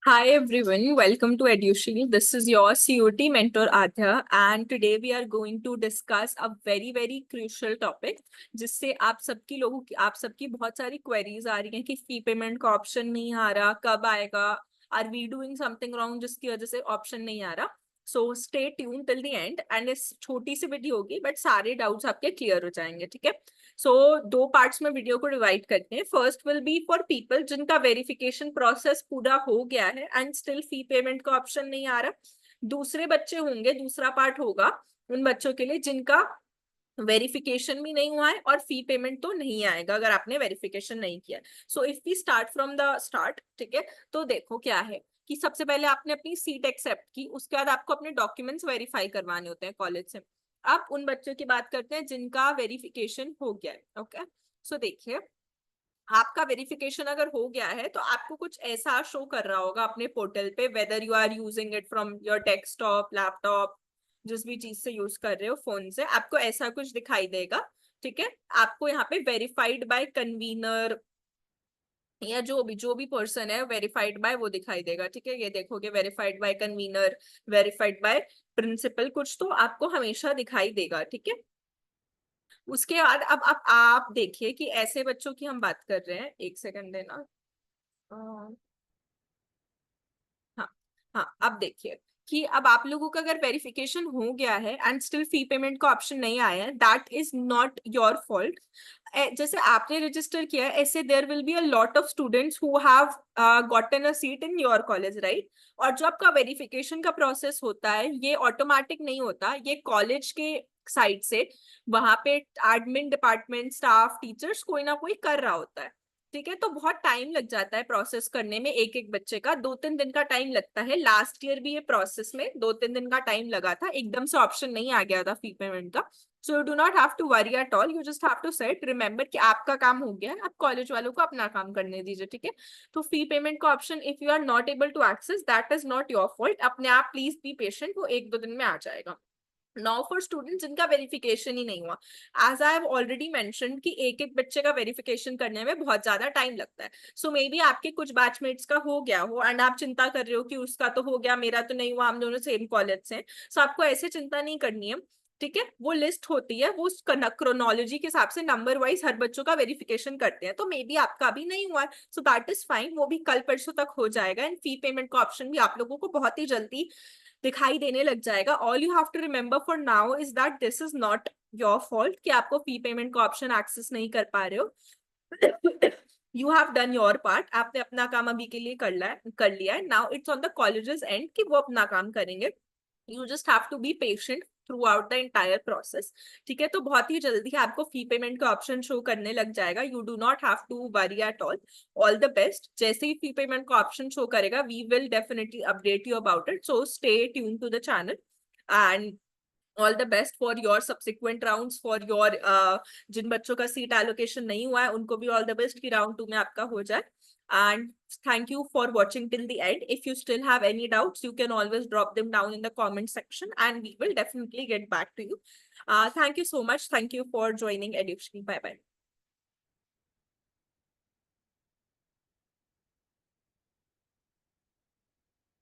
Hi everyone, welcome to EduShield. This is your COT mentor Adya, and today we are going to discuss a very crucial topic जिससे आप सबकी बहुत सारी queries आ रही हैं कि fee payment का option नहीं आ रहा, कब आएगा, are we doing something wrong जिसकी वजह से option नहीं आ रहा. So stay tuned till the end and इस छोटी सी वीडियो होगी बट सारे डाउट्स आपके क्लियर हो जाएंगे. ठीक है. सो दो पार्ट्स में वीडियो को डिवाइड करते हैं. First will be for people जिनका वेरिफिकेशन प्रोसेस पूरा हो गया है एंड स्टिल फी पेमेंट का ऑप्शन नहीं आ रहा. दूसरे बच्चे होंगे, दूसरा पार्ट होगा उन बच्चों के लिए जिनका वेरिफिकेशन भी नहीं हुआ है और फी पेमेंट तो नहीं आएगा अगर आपने वेरिफिकेशन नहीं किया. So if we start from the start, ठीक है, तो देखो क्या है कि सबसे पहले आपने अपनी सीट एक्सेप्ट की, उसके बाद आपको अपने डॉक्यूमेंट्स वेरीफाई करवाने होते हैं कॉलेज से. अब उन बच्चों की बात करते हैं जिनका वेरिफिकेशन हो गया है. ओके, सो देखिए, आपका वेरिफिकेशन अगर हो गया है तो आपको कुछ ऐसा शो कर रहा होगा अपने पोर्टल पे, whether you are using it from your desktop, laptop, जिस भी चीज से यूज कर रहे हो, फोन से, आपको ऐसा कुछ दिखाई देगा. ठीक है. आपको यहाँ पे वेरीफाइड बाय कन्वीनर या जो भी पर्सन है वेरीफाइड बाय वो दिखाई देगा. ठीक है, ये देखोगे verified by convenor, verified by principal, कुछ तो आपको हमेशा दिखाई देगा. ठीक है. उसके बाद अब आप देखिए कि ऐसे बच्चों की हम बात कर रहे हैं. एक सेकंड देना. हाँ. हाँ, अब देखिए कि अब आप लोगों का अगर वेरिफिकेशन हो गया है एंड स्टिल फी पेमेंट का ऑप्शन नहीं आया है, that is not your fault. जैसे आपने रजिस्टर किया है ऐसे there will be a lot of students who have gotten a seat in your college, right. और जो आपका वेरिफिकेशन का प्रोसेस होता है ये ऑटोमेटिक नहीं होता, ये कॉलेज के साइड से वहां पे एडमिन डिपार्टमेंट, स्टाफ, टीचर्स कोई ना कोई कर रहा होता है. ठीक है. तो बहुत टाइम लग जाता है प्रोसेस करने में. एक एक बच्चे का 2-3 दिन का टाइम लगता है. लास्ट ईयर भी ये प्रोसेस में 2-3 दिन का टाइम लगा था, एकदम से ऑप्शन नहीं आ गया था फी पेमेंट का. So you do not have to worry at all, you just have to set remember कि आपका काम हो गया है, आप कॉलेज वालों को अपना काम करने दीजिए. ठीक है. तो फी पेमेंट का option if you are not able to access, that is not your fault. अपने आप प्लीज बी पेशेंट, वो 1-2 दिन में आ जाएगा. नाउ फॉर स्टूडेंट जिनका वेरिफिकेशन ही नहीं हुआ, as I have already mentioned कि एक एक बच्चे का वेरिफिकेशन करने में बहुत ज्यादा टाइम लगता है. सो मे बी आपके कुछ बैचमेट्स का हो गया हो एंड आप चिंता कर रहे हो कि उसका तो हो गया, मेरा तो नहीं हुआ, हम दोनों सेम कॉलेज से. सो आपको ऐसे चिंता नहीं करनी है. ठीक है. वो लिस्ट होती है, वो क्रोनोलॉजी के हिसाब से नंबर वाइज हर बच्चों का वेरिफिकेशन करते हैं. तो मे बी आपका भी नहीं हुआ है, सो दैट इज फाइन, वो भी कल परसों तक हो जाएगा. एंड फी पेमेंट का ऑप्शन भी आप लोगों को बहुत ही जल्दी दिखाई देने लग जाएगा. All you have to remember for now is that this is not your fault कि आपको फी पेमेंट का ऑप्शन एक्सेस नहीं कर पा रहे हो. You have done your part, आपने अपना काम अभी के लिए कर लिया है. Now it's on the colleges and कि वो अपना काम करेंगे. You just have to be patient throughout the entire process. ठीक है. तो बहुत ही जल्दी आपको फी पेमेंट का ऑप्शन शो करने लग जाएगा. You do not have to worry at all. All the best. जैसे ही फी पेमेंट का ऑप्शन शो करेगा we will definitely update you about it. So stay tune to the channel and all the best for your subsequent rounds, for your जिन बच्चों का seat allocation नहीं हुआ है उनको भी ऑल द बेस्ट कि राउंड 2 में आपका हो जाए. And thank you for watching till the end. If you still have any doubts, you can always drop them down in the comment section and we will definitely get back to you. Thank you so much. Thank you for joining EduShield. Bye bye.